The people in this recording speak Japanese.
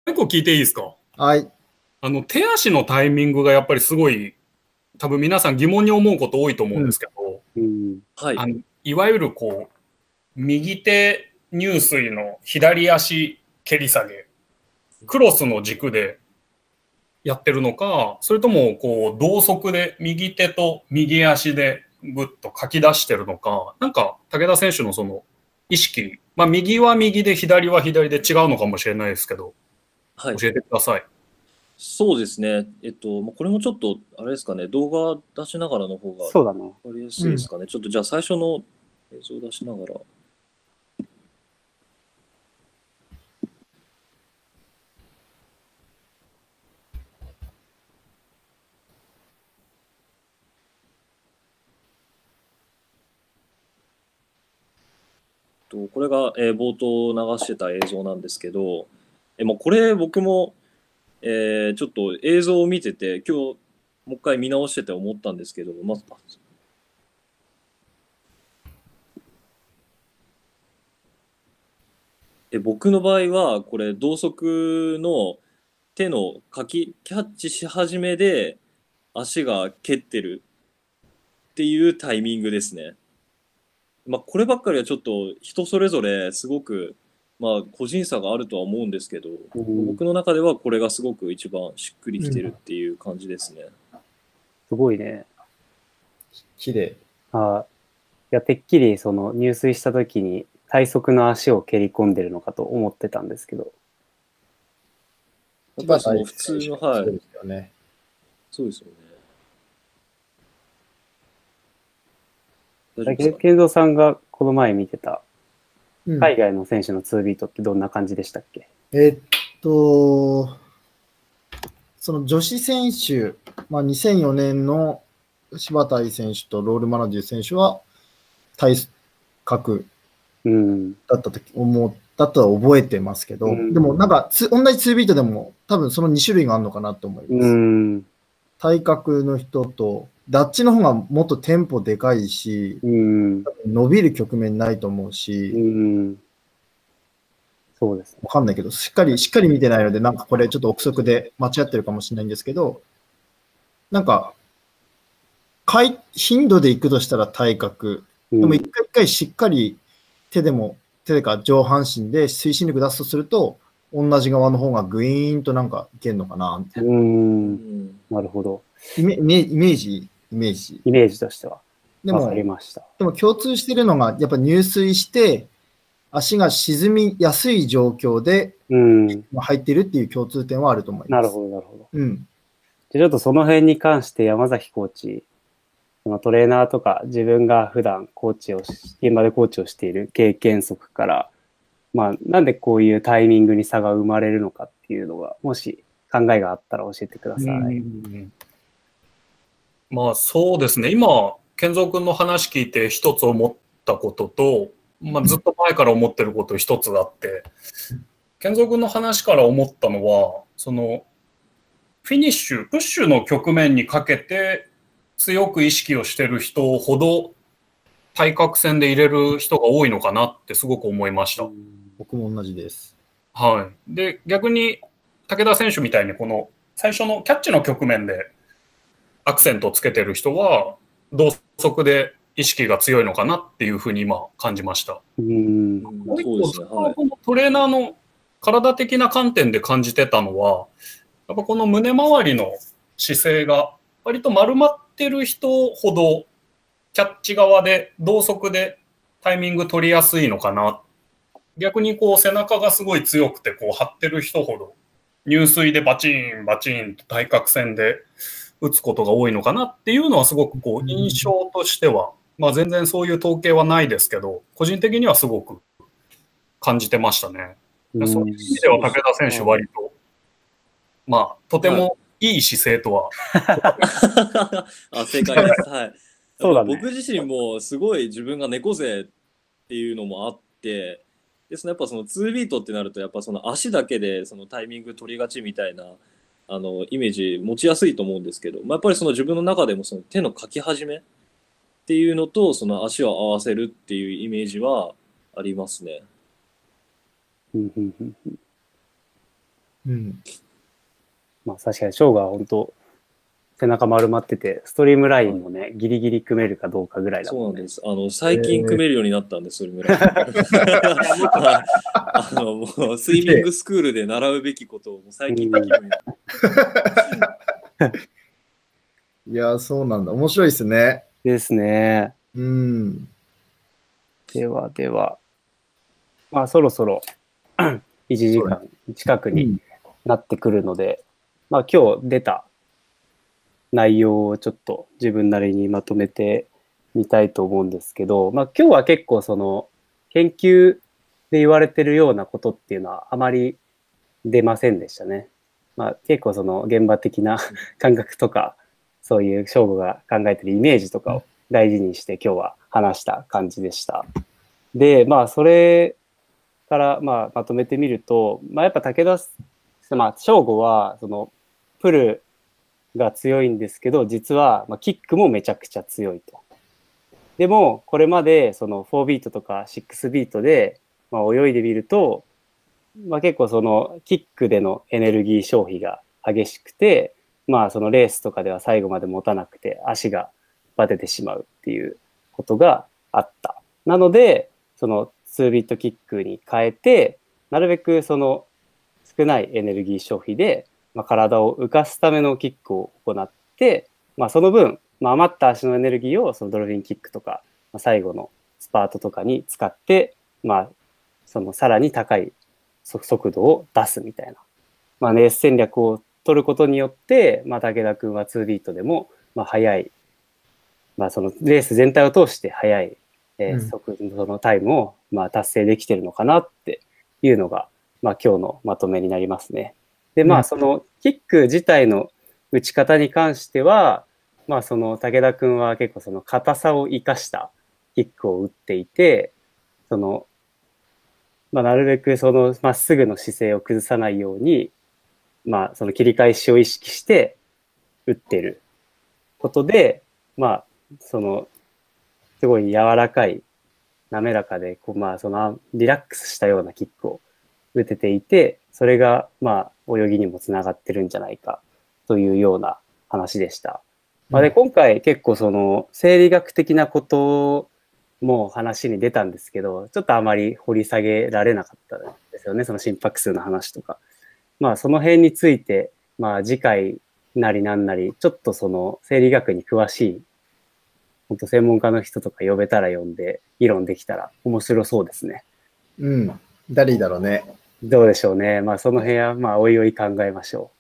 一個聞いていいですか？はい。手足のタイミングがやっぱりすごい、多分皆さん疑問に思うこと多いと思うんでうん。すけど、うん。はい。いわゆるこう、右手入水の左足蹴り下げ、クロスの軸でやってるのか、それともこう、同側で右手と右足でぐっとかき出してるのか、なんか武田選手のその意識、まあ右は右で左は左で違うのかもしれないですけど、はい。教えてください。そうですね。これもちょっと、あれですかね、動画出しながらの方がそうだね。わかりやすいですかね。ちょっとじゃあ最初の映像出しながら。これが、冒頭流してた映像なんですけど、もうこれ僕も、ちょっと映像を見てて、今日もう一回見直してて思ったんですけど、まず、僕の場合は、これ、同側の手のキャッチし始めで、足が蹴ってるっていうタイミングですね。まあ、こればっかりはちょっと人それぞれすごく、まあ、個人差があるとは思うんですけど、僕の中ではこれがすごく一番しっくりきてるっていう感じですね。すごいね。綺麗。いや、てっきりその入水した時に体側の足を蹴り込んでるのかと思ってたんですけど。やっぱりその普通の、はい。そうですよね。そうですよね。大丈夫ですか？健三さんがこの前見てたうん。海外の選手の2ビートってどんな感じでしたっけ？その女子選手、まあ、2004年の柴田愛選手とロール・マナデュ選手は体格だったと思ったとは覚えてますけど、でもなんか同じ2ビートでも多分その2種類があるのかなと思います。体格の人と、ダッチの方がもっとテンポでかいし、伸びる局面ないと思うし、そうですね。わかんないけど、しっかり見てないので、なんかこれちょっと憶測で間違ってるかもしれないんですけど、なんか、頻度でいくとしたら体格、でも一回一回しっかり手でか上半身で推進力出すとすると、同じ側の方がグイーンとなんかいけるのかな、みたいな。なるほど。イメージとしては。わかりました。でも共通してるのが、やっぱ入水して、足が沈みやすい状況で入ってるっていう共通点はあると思います。なるほど、なるほど。じゃちょっとその辺に関して山崎コーチ、トレーナーとか自分が普段現場でコーチをしている経験則から、まあ、なんでこういうタイミングに差が生まれるのかっていうのが、もし考えがあったら教えてください。まあそうですね。今、健三君の話聞いて一つ思ったことと、まあ、ずっと前から思ってること一つあって、健三君の話から思ったのは、そのフィニッシュ、プッシュの局面にかけて強く意識をしてる人ほど対角線で入れる人が多いのかなってすごく思いました。僕も同じです。はい。で、逆に武田選手みたいにこの最初のキャッチの局面でアクセントをつけてる人は同側で意識が強いのかなっていうふうに今感じました。もう一個、このトレーナーの体的な観点で感じてたのは、やっぱこの胸周りの姿勢が割と丸まってる人ほどキャッチ側で同側でタイミング取りやすいのかな。逆にこう背中がすごい強くてこう張ってる人ほど入水でバチンバチンと対角線で打つことが多いのかなっていうのはすごくこう印象としては、まあ全然そういう統計はないですけど、個人的にはすごく感じてましたね。そういう意味では武田選手割と、まあとてもいい姿勢とは。正解です。はい。そうだね、僕自身もすごい自分が猫背っていうのもあって、でやっぱその2ビートってなるとやっぱその足だけでそのタイミング取りがちみたいなイメージ持ちやすいと思うんですけど、まあ、やっぱりその自分の中でもその手のかき始めっていうのとその足を合わせるっていうイメージはありますね。うん。まあ確かに、ショーが本当、背中丸まってて、ストリームラインもね、ギリギリ組めるかどうかぐらいだもんね。そうなんです。最近組めるようになったんです、それぐらい。もう、スイミングスクールで習うべきことをもう最近できるようになった。いや、そうなんだ。面白いですね。ですね。うん。ではでは、まあそろそろ1時間近くになってくるので、まあ今日出た内容をちょっと自分なりにまとめてみたいと思うんですけど、まあ今日は結構その研究で言われてるようなことっていうのはあまり出ませんでしたね。まあ結構その現場的な感覚とか、そういう正吾が考えてるイメージとかを大事にして今日は話した感じでした。で、まあそれからまあまとめてみると、まあやっぱ武田、まあ正吾はそのプルが強いんですけど、実はまあキックもめちゃくちゃ強いと。でもこれまでその4ビートとか6ビートでまあ泳いでみると、まあ結構そのキックでのエネルギー消費が激しくて、まあそのレースとかでは最後まで持たなくて足がバテてしまうっていうことがあった。なので、その2ビットキックに変えて、なるべくその少ないエネルギー消費で、まあ、体を浮かすためのキックを行って、まあその分、まあ、余った足のエネルギーをそのドルフィンキックとか、まあ、最後のスパートとかに使って、まあそのさらに高い速度を出すみたいな、まあ、レース戦略を取ることによって、まあ、武田君は2ビートでも、まあ、速い、まあ、そのレース全体を通して速い、速度のタイムを、まあ、達成できてるのかなっていうのが、まあ、今日のまとめになりますね。で、まあ、そのキック自体の打ち方に関しては、まあ、その武田君は結構その硬さを生かしたキックを打っていて、そのまあ、なるべくそのまっすぐの姿勢を崩さないように、まあ、その切り返しを意識して打ってることで、まあ、その、すごい柔らかい、滑らかで、まあ、そのリラックスしたようなキックを打てていて、それが、まあ、泳ぎにもつながってるんじゃないかというような話でした。まあ、で、今回結構その、生理学的なこともう話に出たんですけど、ちょっとあまり掘り下げられなかったですよね、その心拍数の話とか。まあその辺について、まあ次回なりなんなり、ちょっとその生理学に詳しい、本当専門家の人とか呼べたら呼んで議論できたら面白そうですね。うん。誰だろうね。どうでしょうね。まあその辺はまあおいおい考えましょ